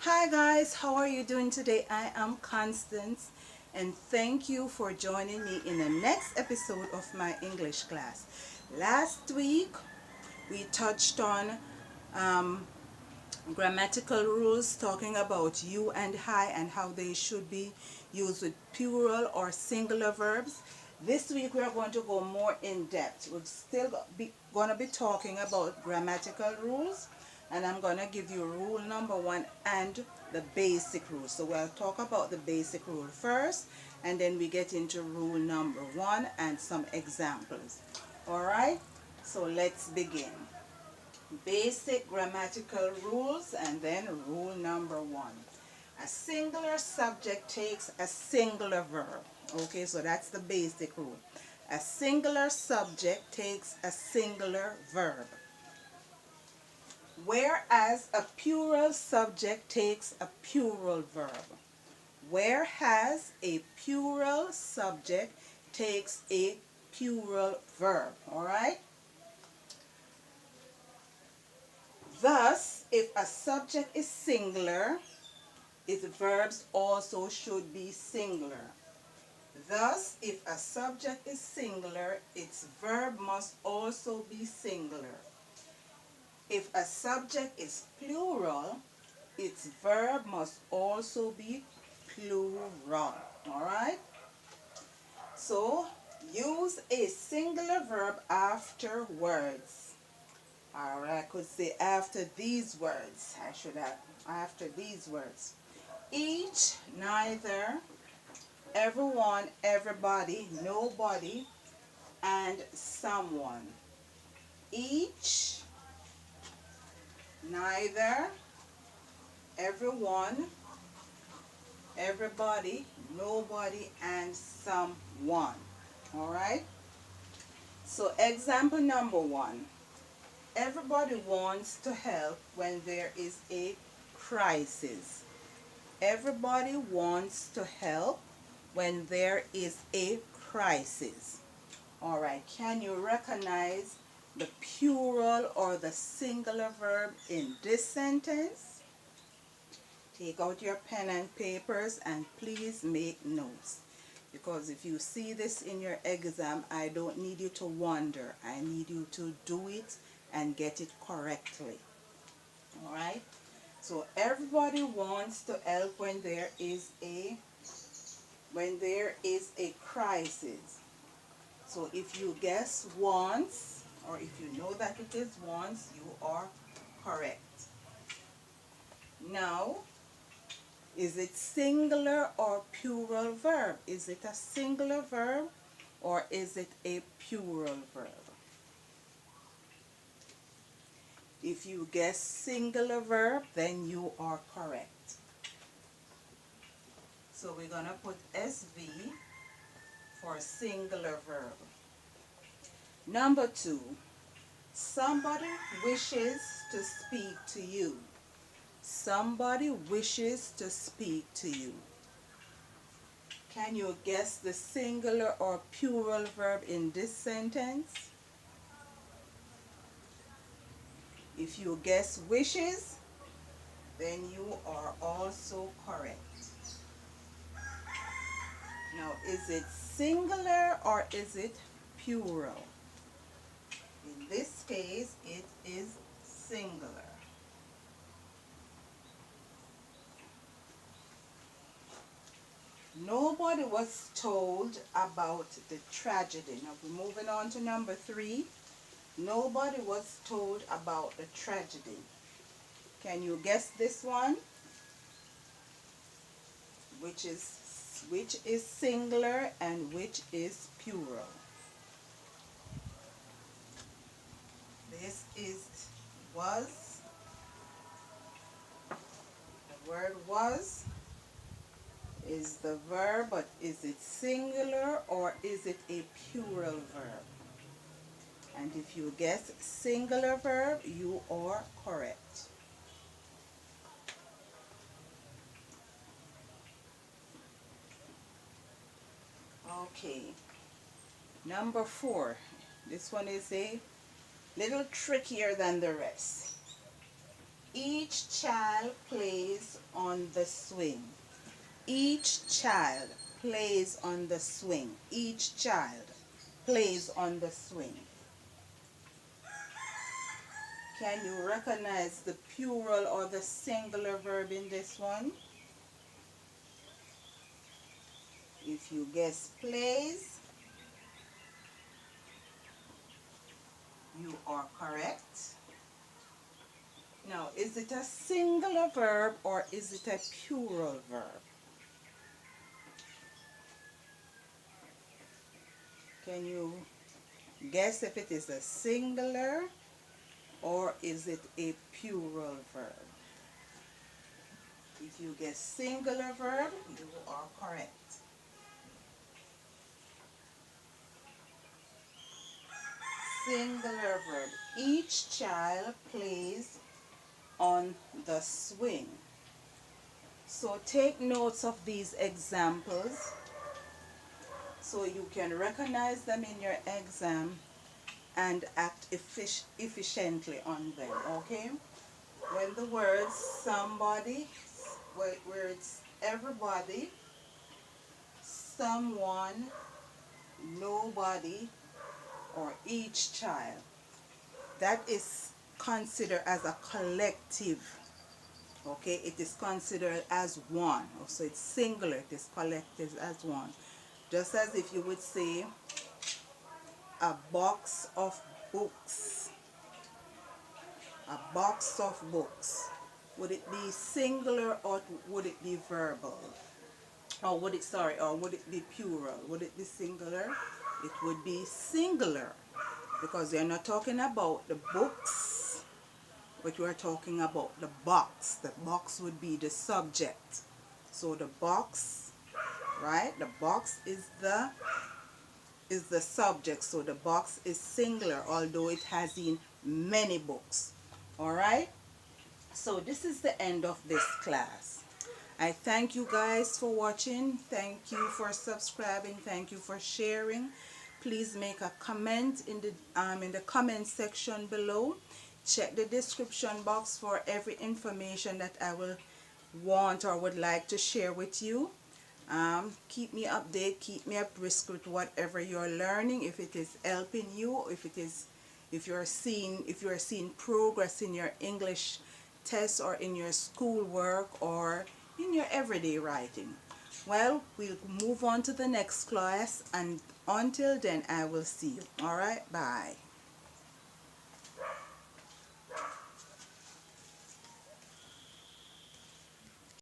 Hi guys, how are you doing today? I am Constance and thank you for joining me in the next episode of my English class. Last week we touched on um, grammatical rules, talking about you and I and how they should be used with plural or singular verbs. This week we are going to go more in depth. We're still going to be talking about grammatical rules, and I'm going to give you rule number 1 and the basic rule. So we'll talk about the basic rule first, and then we get into rule number 1 and some examples. Alright, so let's begin. Basic grammatical rules, and then rule number 1. A singular subject takes a singular verb. Okay, so that's the basic rule. A singular subject takes a singular verb, whereas a plural subject takes a plural verb. Whereas a plural subject takes a plural verb. Alright? Thus, if a subject is singular, its verbs also should be singular. Thus, if a subject is singular, its verb must also be singular. If a subject is plural, its verb must also be plural. Alright? So, use a singular verb after words. Or I could say after these words. I should have after these words. Each, neither, everyone, everybody, nobody, and someone. Each, neither, everyone, everybody, nobody, and someone. Alright? So example number 1. Everybody wants to help when there is a crisis. Everybody wants to help when there is a crisis. Alright, can you recognize the plural or the singular verb in this sentence? Take out your pen and papers and please make notes. Because if you see this in your exam, I don't need you to wonder. I need you to do it and get it correctly. Alright? So everybody wants to help when there is a crisis. So if you guess once, or if you know that it is once, you are correct. Now, is it singular or plural verb? Is it a singular verb or is it a plural verb? If you guess singular verb, then you are correct. So we're going to put SV for singular verb. Number 2, somebody wishes to speak to you. Somebody wishes to speak to you. Can you guess the singular or plural verb in this sentence? If you guess wishes, then you are also correct. Now, is it singular or is it plural? In this case, it is singular. Nobody was told about the tragedy. Now, we're moving on to number 3. Nobody was told about the tragedy. Can you guess this one? Which is singular and which is plural? This is was. The word was is the verb, but is it singular or is it a plural verb? And if you guess singular verb, you are correct. Okay, number 4. This one is a little trickier than the rest. Each child plays on the swing. Each child plays on the swing. Each child plays on the swing. Can you recognize the plural or the singular verb in this one? If you guess plays, you are correct. Now, is it a singular verb or is it a plural verb? Can you guess if it is a singular or is it a plural verb? If you guess singular verb, you are correct. Singular verb. Each child plays on the swing. So take notes of these examples so you can recognize them in your exam and act efficiently on them, okay? When the words somebody, where it's everybody, someone, nobody, or each child, that is considered as a collective, okay? It is considered as one. So it's singular, it is collected as one. Just as if you would say a box of books. A box of books. Would it be singular or would it be verbal? Or would it be plural? Would it be singular? It would be singular because we are not talking about the books, but we are talking about the box. The box would be the subject. So the box, right? The box is the subject. So the box is singular, although it has in many books. All right? So this is the end of this class. I thank you guys for watching. Thank you for subscribing. Thank you for sharing. Please make a comment in the comment section below. Check the description box for every information that I will want or would like to share with you. Keep me updated, keep me abreast with whatever you're learning, if it is helping you, if you're seeing progress in your English tests or in your schoolwork or in your everyday writing. Well, we'll move on to the next class, and until then I will see you. All right, bye.